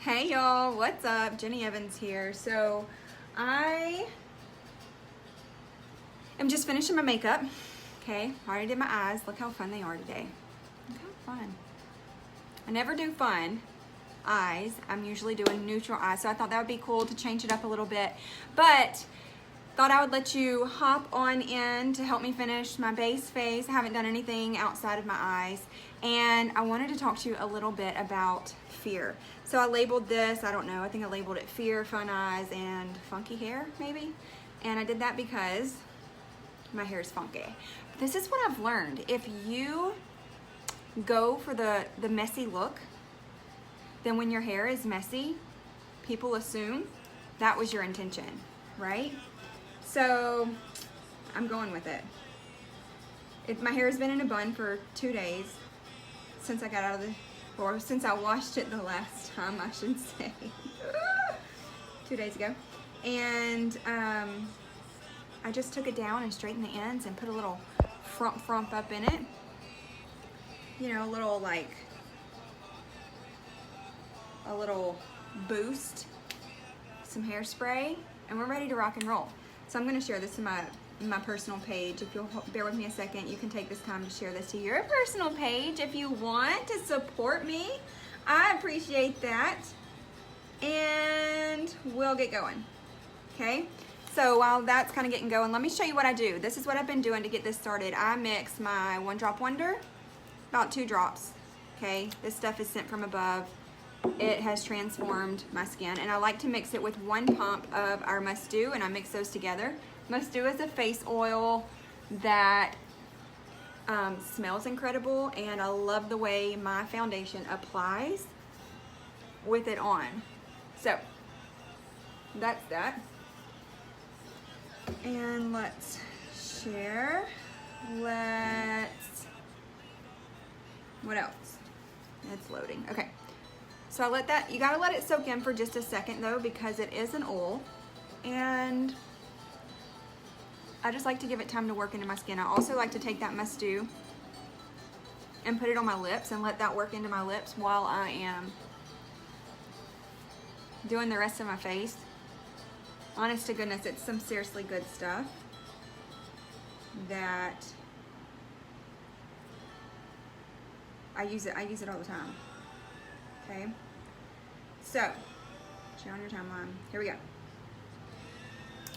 Hey y'all, what's up? Jenny Evans here. So I am just finishing my makeup. Okay, I already did my eyes. Look how fun they are today. Look how fun. I never do fun eyes. I'm usually doing neutral eyes, so I thought that would be cool to change it up a little bit. But thought I would let you hop on in to help me finish my base face. I haven't done anything outside of my eyes. And I wanted to talk to you a little bit about fear. So I labeled this, I don't know, I think I labeled it fear, fun eyes, and funky hair, maybe. And I did that because my hair is funky. But this is what I've learned. If you go for the messy look, then when your hair is messy, people assume that was your intention, right? So I'm going with it. My hair has been in a bun for 2 days since I got out of or since I washed it the last time, I should say. 2 days ago. And I just took it down and straightened the ends and put a little frump up in it. You know, a little boost, some hairspray, and we're ready to rock and roll. So I'm gonna share this in my personal page. If you'll bear with me a second, you can take this time to share this to your personal page if you want to support me. I appreciate that. And we'll get going, okay? So while that's kind of getting going, let me show you what I do. This is what I've been doing to get this started. I mix my One Drop Wonder, about 2 drops, okay? This stuff is sent from above. It has transformed my skin, and I like to mix it with 1 pump of our Must Do, and I mix those together. Must Do is a face oil that smells incredible, and I love the way my foundation applies with it on. So that's that. And let's share. What else? It's loading. Okay. So I let that, you gotta let it soak in for just a second though, because it is an oil, and I just like to give it time to work into my skin. I also like to take that Must Do and put it on my lips and let that work into my lips while I am doing the rest of my face. Honest to goodness, it's some seriously good stuff that I use it all the time. Okay, so share on your timeline. Here we go.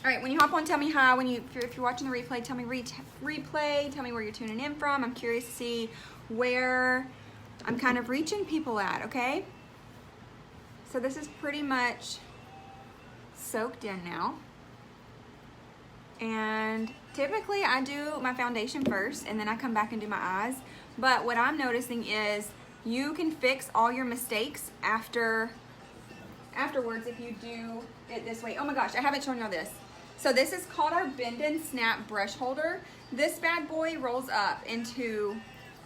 All right, when you hop on, tell me hi. If you're watching the replay, tell me replay. Tell me where you're tuning in from. I'm curious to see where I'm kind of reaching people at. Okay, so this is pretty much soaked in now, and typically I do my foundation first, and then I come back and do my eyes. But what I'm noticing is you can fix all your mistakes afterwards if you do it this way. Oh my gosh, I haven't shown y'all this. So this is called our Bend and Snap brush holder. This bad boy rolls up into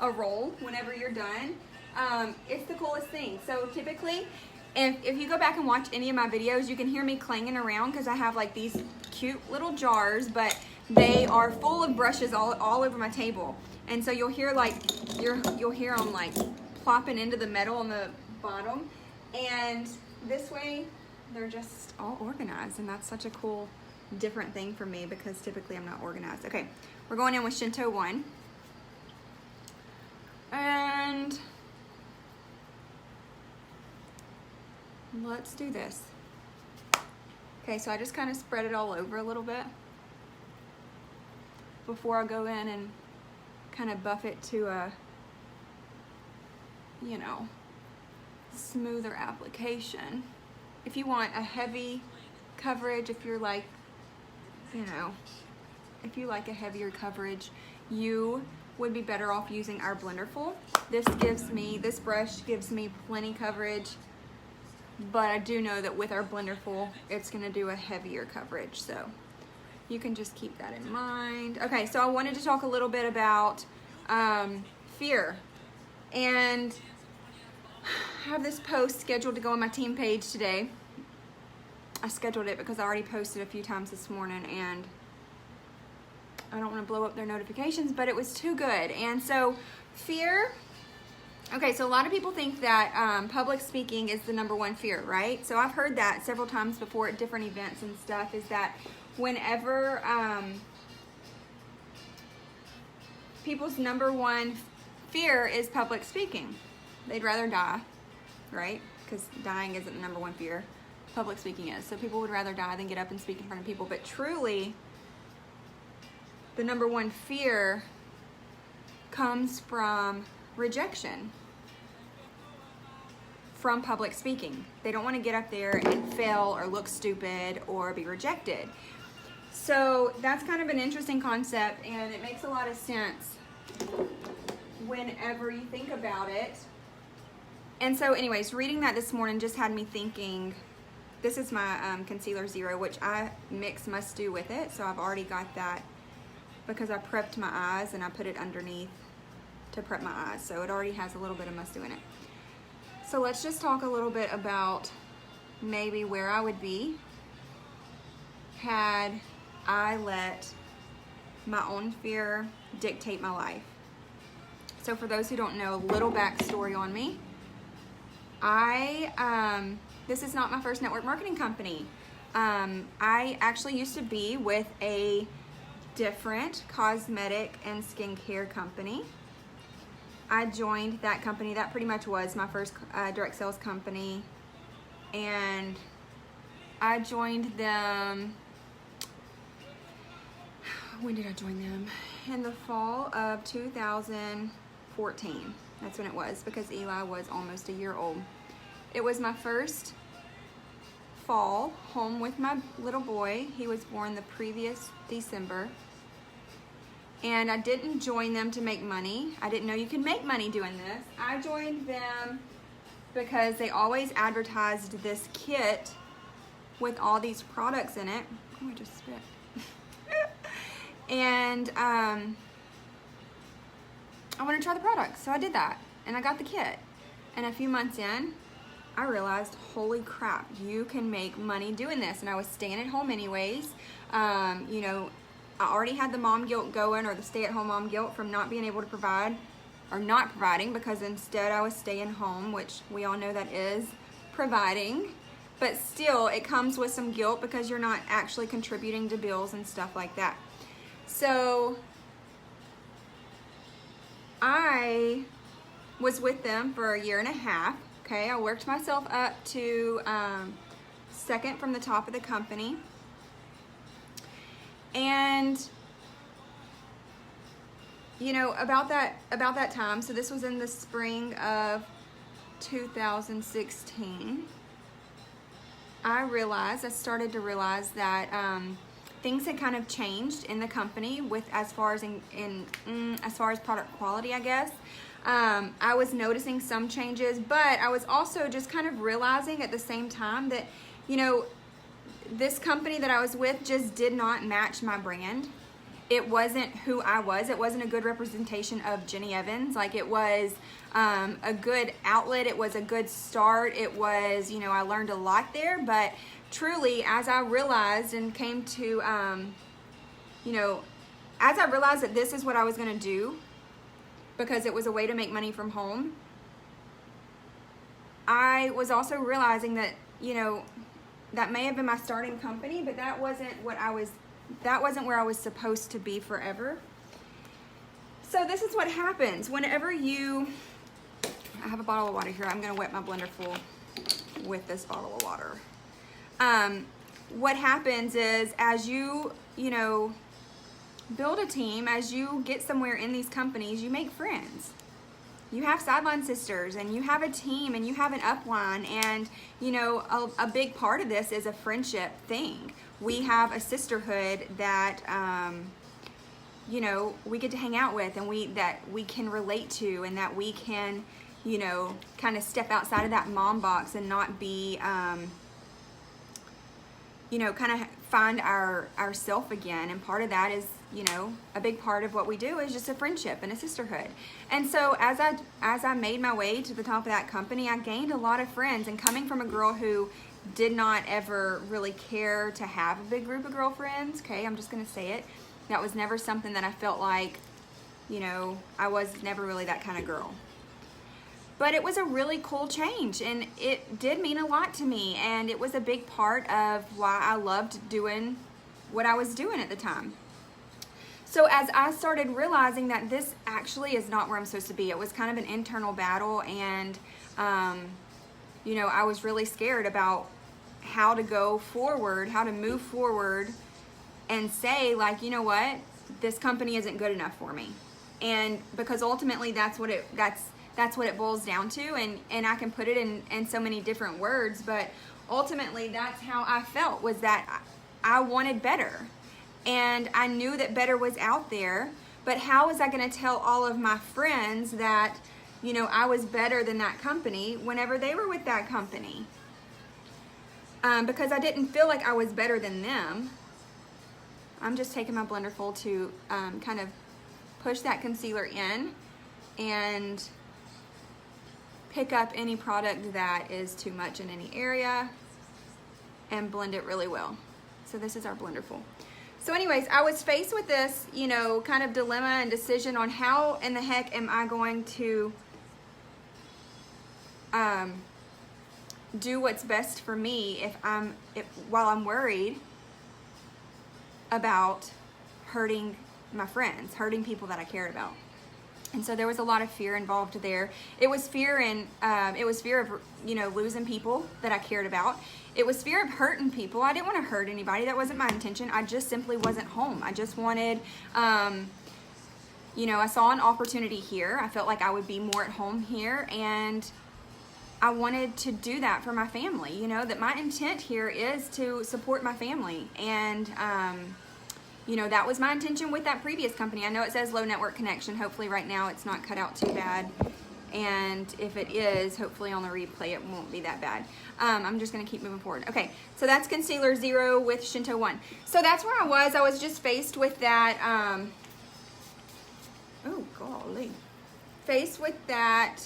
a roll whenever you're done. It's the coolest thing. So typically, if you go back and watch any of my videos, you can hear me clanging around because I have like these cute little jars, but they are full of brushes all over my table. And so you'll hear them like plopping into the metal on the bottom, and this way they're just all organized, and that's such a cool different thing for me because typically I'm not organized. Okay, we're going in with Shinto 1, and let's do this. Okay, so I just kind of spread it all over a little bit before I go in and kind of buff it to a, you know, smoother application. If you want a heavy coverage, if you're like, you know, if you like a heavier coverage, you would be better off using our Blenderful. This brush gives me plenty coverage, but I do know that with our Blenderful, it's gonna do a heavier coverage, so you can just keep that in mind. Okay, so I wanted to talk a little bit about fear, and I have this post scheduled to go on my team page today. I scheduled it because I already posted a few times this morning, and I don't want to blow up their notifications, but it was too good. And so fear, Okay, so a lot of people think that public speaking is the number one fear, right? So I've heard that several times before at different events and stuff, is that whenever people's number one fear is public speaking, they'd rather die, right? Because dying isn't the number one fear. Public speaking is. So people would rather die than get up and speak in front of people. But truly, the number one fear comes from rejection from public speaking. They don't want to get up there and fail or look stupid or be rejected. So that's kind of an interesting concept, and it makes a lot of sense whenever you think about it. And so anyways, reading that this morning just had me thinking, this is my Concealer Zero, which I mix Must Do with it. So I've already got that because I prepped my eyes and I put it underneath to prep my eyes. So it already has a little bit of Must Do in it. So let's just talk a little bit about maybe where I would be had I let my own fear dictate my life. So for those who don't know, a little backstory on me. This is not my first network marketing company. I actually used to be with a different cosmetic and skincare company. I joined that company. That pretty much was my first direct sales company. And I joined them, when did I join them? In the fall of 2014. That's when it was, because Eli was almost a year old. It was my first fall home with my little boy. He was born the previous December. And I didn't join them to make money. I didn't know you could make money doing this. I joined them because they always advertised this kit with all these products in it. Oh, I just spit. And I wanted to try the products, so I did that. And I got the kit. And a few months in, I realized, holy crap, you can make money doing this. And I was staying at home anyways. You know, I already had the mom guilt going, or the stay-at-home mom guilt from not being able to provide or not providing, because instead I was staying home, which we all know that is providing. But still, it comes with some guilt because you're not actually contributing to bills and stuff like that. So I was with them for a year and a half. Okay, I worked myself up to second from the top of the company. And you know, about that time, so this was in the spring of 2016, I started to realize that things had kind of changed in the company with as far as as far as product quality, I guess. I was noticing some changes, but I was also just kind of realizing at the same time that, you know, this company that I was with just did not match my brand. It wasn't who I was. It wasn't a good representation of Jenny Evans. Like, it was a good outlet. It was a good start. It was, you know, I learned a lot there, but truly, as I realized and came to, you know, as I realized that this is what I was going to do, because it was a way to make money from home, I was also realizing that, you know, that may have been my starting company, but that wasn't where I was supposed to be forever. So this is what happens whenever I have a bottle of water here. I'm going to wet my blender full with this bottle of water. What happens is, as you know, build a team, as you get somewhere in these companies, you make friends. You have sideline sisters, and you have a team, and you have an upline, and you know, a big part of this is a friendship thing. We have a sisterhood that you know, we get to hang out with, and that we can relate to, and that we can, you know, kind of step outside of that mom box and not be you know, kind of find our self again. And part of that is, you know, a big part of what we do is just a friendship and a sisterhood. And so as I made my way to the top of that company, I gained a lot of friends. And coming from a girl who did not ever really care to have a big group of girlfriends, okay, I'm just gonna say it, that was never something that I felt like, you know, I was never really that kind of girl. But it was a really cool change, and it did mean a lot to me, and it was a big part of why I loved doing what I was doing at the time. So as I started realizing that this actually is not where I'm supposed to be, it was kind of an internal battle, and you know, I was really scared about how to go forward, how to move forward and say, like, you know what, this company isn't good enough for me. And because ultimately that's what it boils down to, and I can put it in so many different words, but ultimately that's how I felt, was that I wanted better. And I knew that better was out there, but how was I going to tell all of my friends that, you know, I was better than that company whenever they were with that company? Because I didn't feel like I was better than them. I'm just taking my blender full to kind of push that concealer in and pick up any product that is too much in any area and blend it really well. So this is our blender full. So anyways, I was faced with this, you know, kind of dilemma and decision on how in the heck am I going to do what's best for me while I'm worried about hurting my friends, hurting people that I cared about. And so there was a lot of fear involved there. It was fear of, you know, losing people that I cared about. It was fear of hurting people. I didn't want to hurt anybody. That wasn't my intention. I just simply wasn't home. I just wanted, you know, I saw an opportunity here. I felt like I would be more at home here, and I wanted to do that for my family. You know, that my intent here is to support my family. And, you know, that was my intention with that previous company. I know it says low network connection. Hopefully right now it's not cut out too bad. And if it is, hopefully on the replay it won't be that bad. I'm just going to keep moving forward. Okay, so that's Concealer 0 with Shinto 1. So that's where I was. I was just faced with that, oh golly. Faced with that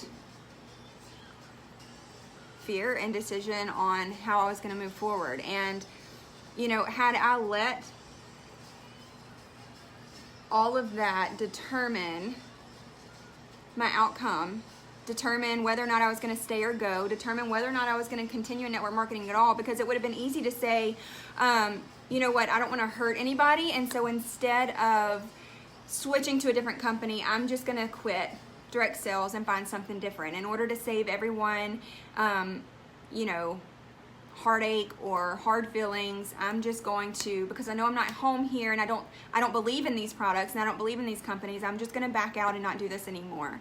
fear and decision on how I was going to move forward. And, you know, had I let all of that determine my outcome, determine whether or not I was going to stay or go, determine whether or not I was going to continue in network marketing at all, because it would have been easy to say, you know what, I don't want to hurt anybody, and so instead of switching to a different company, I'm just going to quit direct sales and find something different in order to save everyone, you know, heartache or hard feelings. I'm just going to, because I know I'm not home here, and I don't believe in these products, and I don't believe in these companies, I'm just going to back out and not do this anymore.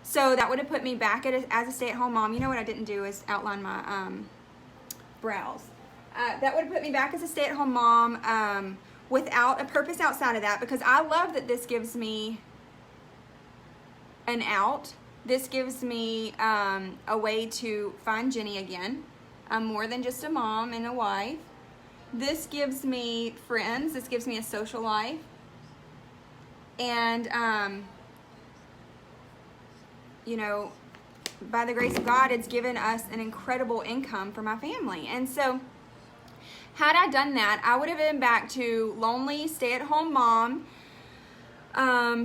So that would have put me back as a stay-at-home mom. You know what I didn't do is outline my brows. That would have put me back as a stay-at-home mom without a purpose outside of that, because I love that this gives me an out. This gives me a way to find Jenny again. I'm more than just a mom and a wife. This gives me friends. This gives me a social life. And, you know, by the grace of God, it's given us an incredible income for my family. And so had I done that, I would have been back to lonely, stay-at-home mom,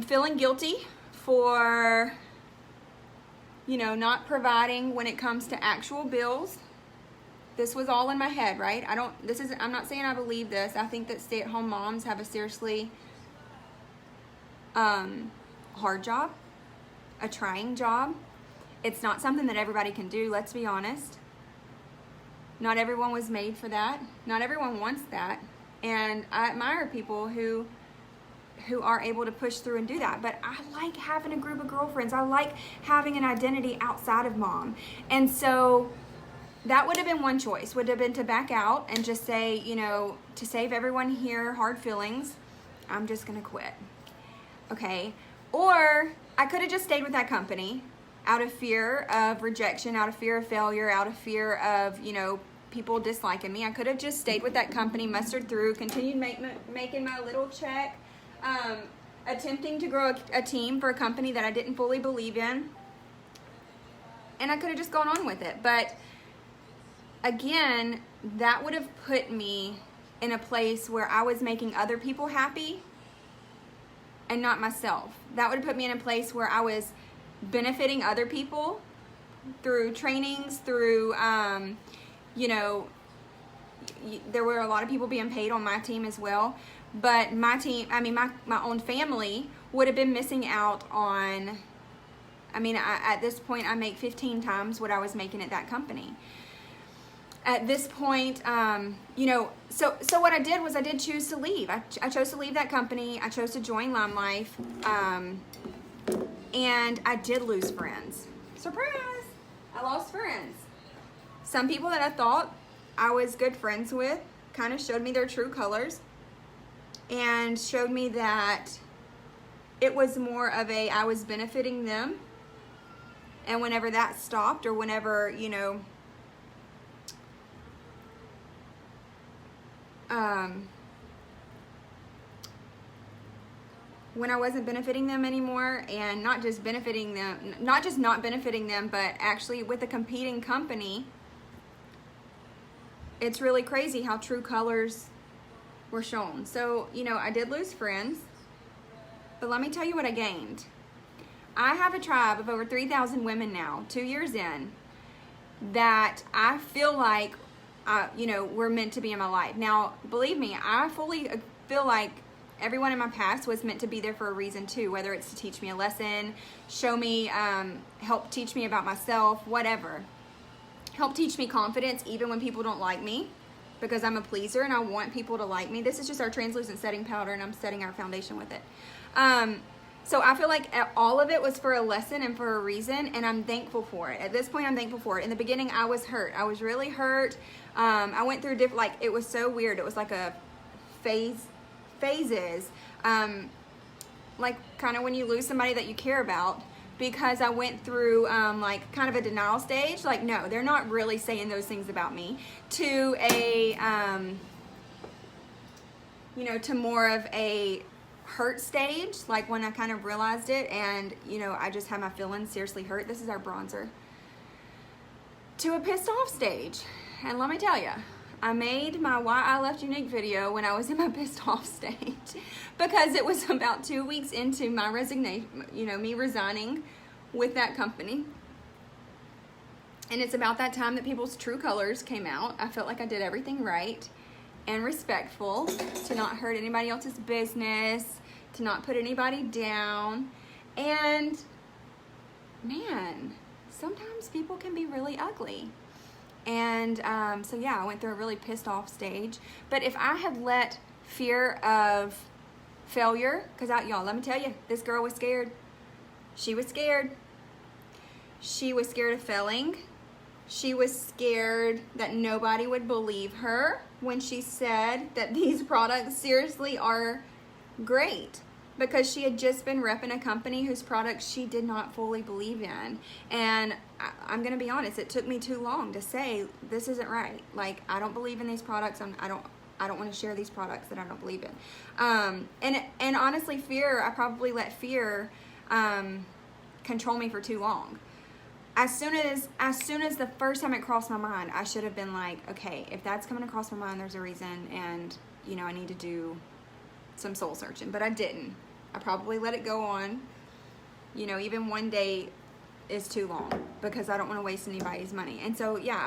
feeling guilty for, you know, not providing when it comes to actual bills. This was all in my head, right? I'm not saying I believe this. I think that stay-at-home moms have a seriously hard job, a trying job. It's not something that everybody can do, let's be honest. Not everyone was made for that. Not everyone wants that. And I admire people who are able to push through and do that. But I like having a group of girlfriends. I like having an identity outside of mom. And so that would have been one choice, would have been to back out and just say, you know, to save everyone here hard feelings, I'm just gonna quit. Okay? Or I could have just stayed with that company out of fear of rejection, out of fear of failure, out of fear of, you know, people disliking me. I could have just stayed with that company, mustered through, continued making my little check, attempting to grow a team for a company that I didn't fully believe in. And I could have just gone on with it. But again, that would have put me in a place where I was making other people happy and not myself. That would have put me in a place where I was benefiting other people through trainings, through, you know, there were a lot of people being paid on my team as well. But my team, I mean, my own family would have been missing out on, I mean, at this point, I make 15 times what I was making at that company. At this point, you know, so what I did was I did choose to leave. I chose to leave that company. I chose to join Lime Life. And I did lose friends. Surprise! I lost friends. Some people that I thought I was good friends with kind of showed me their true colors and showed me that it was more of a, I was benefiting them. And whenever that stopped, or whenever, you know, when I wasn't benefiting them anymore, and not just benefiting them, not just not benefiting them, but actually with a competing company, it's really crazy how true colors were shown. So, you know, I did lose friends, but let me tell you what I gained. I have a tribe of over 3,000 women now, 2 years in, that I feel like, you know, were meant to be in my life. Now, believe me, I fully feel like everyone in my past was meant to be there for a reason too, whether it's to teach me a lesson, show me, help teach me about myself, whatever. Help teach me confidence even when people don't like me, because I'm a pleaser and I want people to like me. This is just our translucent setting powder, and I'm setting our foundation with it. So I feel like all of it was for a lesson and for a reason, and I'm thankful for it. At this point, I'm thankful for it. In the beginning, I was hurt. I was really hurt. I went through different, like, it was so weird. It was like a phases, like kind of when you lose somebody that you care about, because I went through like kind of a denial stage, like, no, they're not really saying those things about me, to a, you know, to more of a hurt stage, like when I kind of realized it, and, you know, I just had my feelings seriously hurt. This is our bronzer. To a pissed off stage. And let me tell you, I made my Why I Left Younique video when I was in my pissed off stage, because it was about 2 weeks into my resignation, you know, me resigning with that company. And it's about that time that people's true colors came out. I felt like I did everything right and respectful, to not hurt anybody else's business, to not put anybody down. And man, sometimes people can be really ugly. And so yeah, I went through a really pissed off stage. But if I had let fear of failure, because y'all, let me tell you, this girl was scared. She was scared. She was scared of failing. She was scared that nobody would believe her when she said that these products seriously are great, because she had just been repping a company whose products she did not fully believe in. And I'm gonna be honest, it took me too long to say, this isn't right. Like, I don't believe in these products. I don't want to share these products that I don't believe in. And honestly, fear, I probably let fear control me for too long. As soon as the first time it crossed my mind, I should have been like, okay, if that's coming across my mind, there's a reason, and, you know, I need to do some soul searching. But I didn't. I probably let it go on. You know, even one day is too long, because I don't want to waste anybody's money. And so yeah,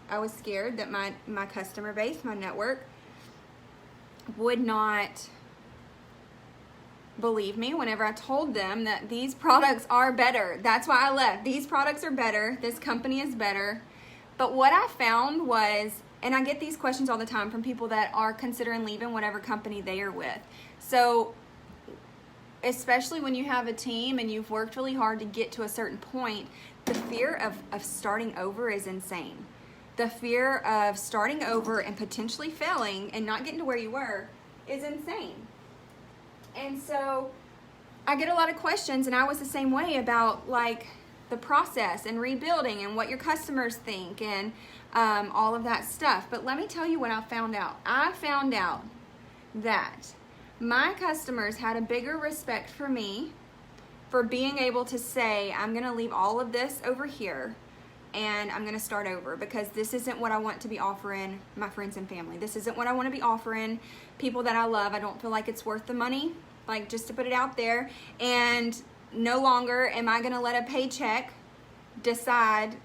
I was scared that my customer base, my network, would not believe me whenever I told them that these products are better. That's why I left. These products are better. This company is better. But what I found was, and I get these questions all the time from people that are considering leaving whatever company they are with. So especially when you have a team and you've worked really hard to get to a certain point, the fear of starting over is insane. The fear of starting over and potentially failing and not getting to where you were is insane. And so I get a lot of questions, and I was the same way, about like the process and rebuilding and what your customers think and all of that stuff. But let me tell you what I found out. I found out that my customers had a bigger respect for me for being able to say, I'm going to leave all of this over here and I'm going to start over, because this isn't what I want to be offering my friends and family. This isn't what I want to be offering people that I love. I don't feel like it's worth the money, like, just to put it out there. And no longer am I going to let a paycheck decide,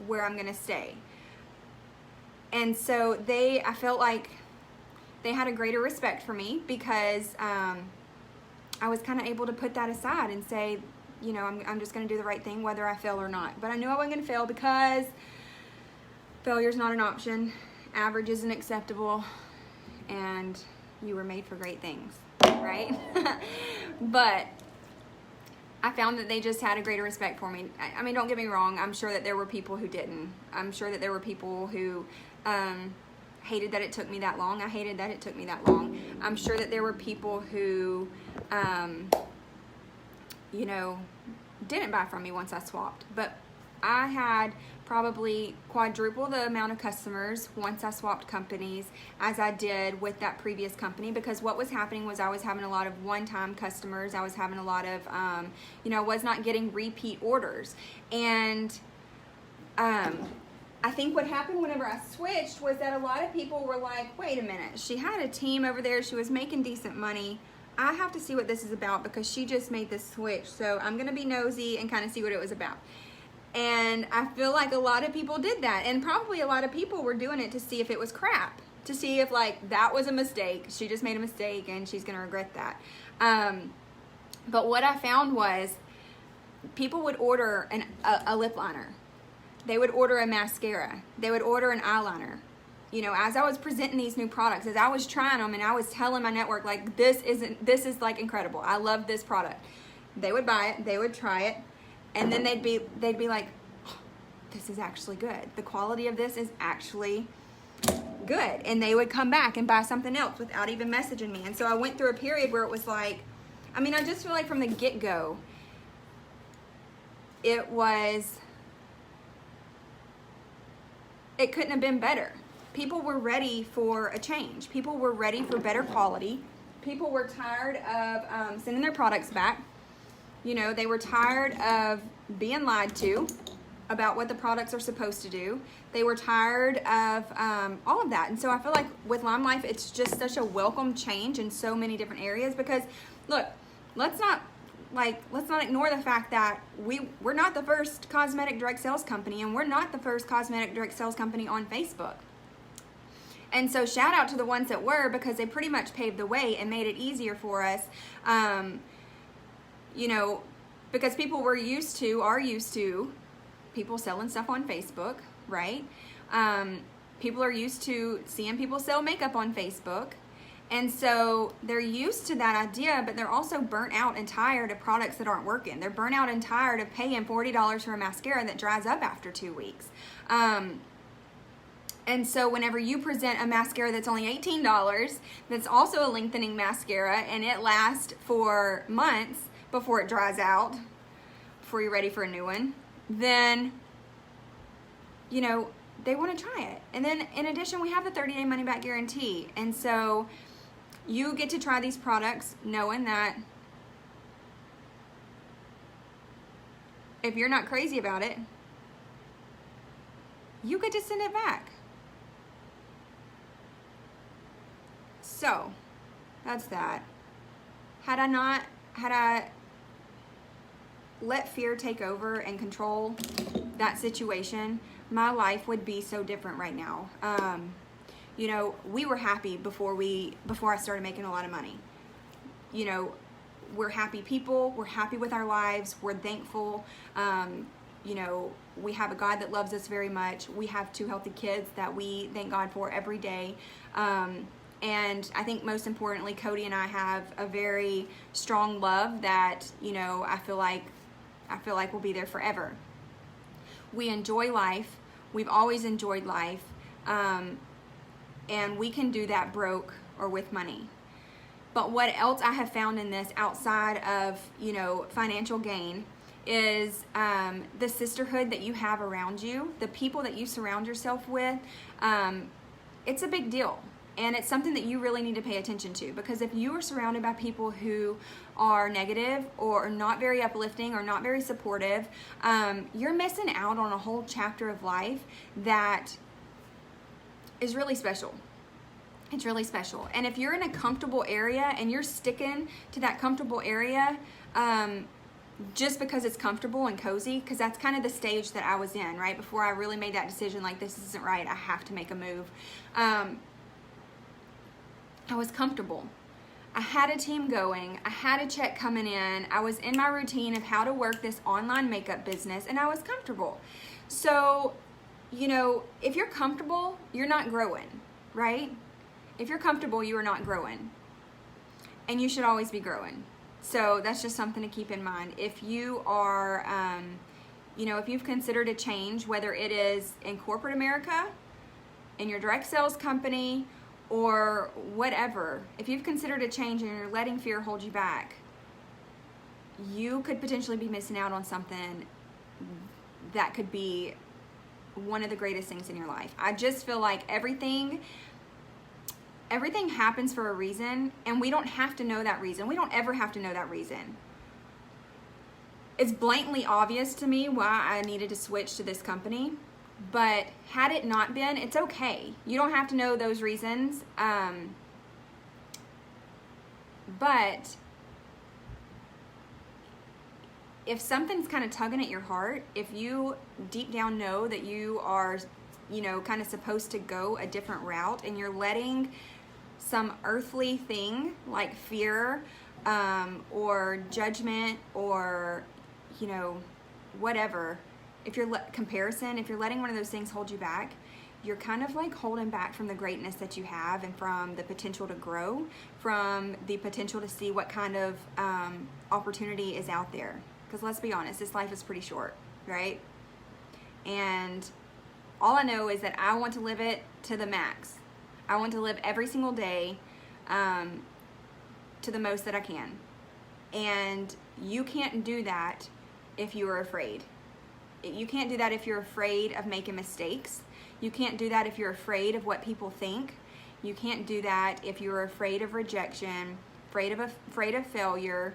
where I'm gonna stay. And so I felt like they had a greater respect for me because I was kind of able to put that aside and say, I'm just gonna do the right thing whether I fail or not. But I knew I wasn't gonna fail because failure's not an option, average isn't acceptable, and you were made for great things, right? But I found that they just had a greater respect for me. I mean, don't get me wrong. I'm sure that there were people who didn't. I'm sure that there were people who hated that it took me that long. I hated that it took me that long. I'm sure that there were people who, didn't buy from me once I swapped. But I had probably quadruple the amount of customers once I swapped companies as I did with that previous company, because what was happening was I was having a lot of one-time customers. I was having a lot of, was not getting repeat orders. And I think what happened whenever I switched was that a lot of people were like, wait a minute, she had a team over there, she was making decent money. I have to see what this is about because she just made this switch. So I'm gonna be nosy and kind of see what it was about. And I feel like a lot of people did that, and probably a lot of people were doing it to see if it was crap, to see if that was a mistake. She just made a mistake and she's gonna regret that. But what I found was people would order a lip liner. They would order a mascara. They would order an eyeliner. As I was presenting these new products, as I was trying them and I was telling my network, this is incredible. I love this product. They would buy it, they would try it, and then they'd be like, oh, this is actually good. The quality of this is actually good. And they would come back and buy something else without even messaging me. And so I went through a period where it was I just feel like from the get-go, it couldn't have been better. People were ready for a change. People were ready for better quality. People were tired of sending their products back. They were tired of being lied to about what the products are supposed to do. They were tired of all of that. And so I feel like with Lime Life, it's just such a welcome change in so many different areas because, look, let's not ignore the fact that we're not the first cosmetic direct sales company, and we're not the first cosmetic direct sales company on Facebook. And so shout out to the ones that were, because they pretty much paved the way and made it easier for us. Because people are used to people selling stuff on Facebook, right? People are used to seeing people sell makeup on Facebook. And so they're used to that idea, but they're also burnt out and tired of products that aren't working. They're burnt out and tired of paying $40 for a mascara that dries up after 2 weeks. And so whenever you present a mascara that's only $18, that's also a lengthening mascara, and it lasts for months before it dries out, before you're ready for a new one, then, they want to try it. And then in addition, we have the 30-day money-back guarantee. And so you get to try these products knowing that if you're not crazy about it, you get to send it back. So that's that. Had I let fear take over and control that situation, my life would be so different right now. We were happy before I started making a lot of money. We're happy people. We're happy with our lives. We're thankful. We have a God that loves us very much. We have 2 healthy kids that we thank God for every day. And I think most importantly, Cody and I have a very strong love that, I feel like will be there forever. We enjoy life. We've always enjoyed life. And we can do that broke or with money. But what else I have found in this outside of, financial gain is the sisterhood that you have around you, the people that you surround yourself with. It's a big deal. And it's something that you really need to pay attention to, because if you are surrounded by people who are negative or not very uplifting or not very supportive, you're missing out on a whole chapter of life that is really special. It's really special. And if you're in a comfortable area and you're sticking to that comfortable area, just because it's comfortable and cozy, because that's kind of the stage that I was in, right? Before I really made that decision, like, this isn't right, I have to make a move. I was comfortable. I had a team going. I had a check coming in. I was in my routine of how to work this online makeup business, and I was comfortable. So, you know, if you're comfortable, you're not growing, right? If you're comfortable, you are not growing. And you should always be growing. So that's just something to keep in mind. If you are, you know, if you've considered a change, whether it is in corporate America, in your direct sales company, or whatever, if you've considered a change and you're letting fear hold you back, you could potentially be missing out on something that could be one of the greatest things in your life. I just feel like everything happens for a reason, and we don't have to know that reason. We don't ever have to know that reason. It's blatantly obvious to me why I needed to switch to this company, but had it not been, it's okay. You don't have to know those reasons. But if something's kind of tugging at your heart, if you deep down know that you are, you know, kind of supposed to go a different route, and you're letting some earthly thing like fear or judgment or, you know, whatever, if you're comparison, if you're letting one of those things hold you back, you're kind of like holding back from the greatness that you have, and from the potential to grow, from the potential to see what kind of opportunity is out there. Because let's be honest, this life is pretty short, right? And all I know is that I want to live it to the max. I want to live every single day to the most that I can. And you can't do that if you are afraid. You can't do that if you're afraid of making mistakes. You can't do that if you're afraid of what people think. You can't do that if you're afraid of rejection, afraid of failure.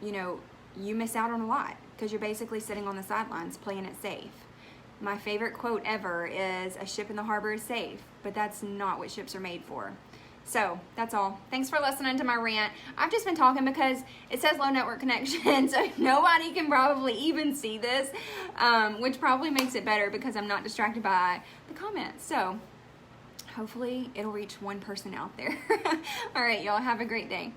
You know, you miss out on a lot because you're basically sitting on the sidelines playing it safe. My favorite quote ever is, "A ship in the harbor is safe," but that's not what ships are made for. So that's all. Thanks for listening to my rant. I've just been talking because it says low network connection, so nobody can probably even see this, which probably makes it better because I'm not distracted by the comments. So hopefully it'll reach one person out there. All right, y'all, have a great day.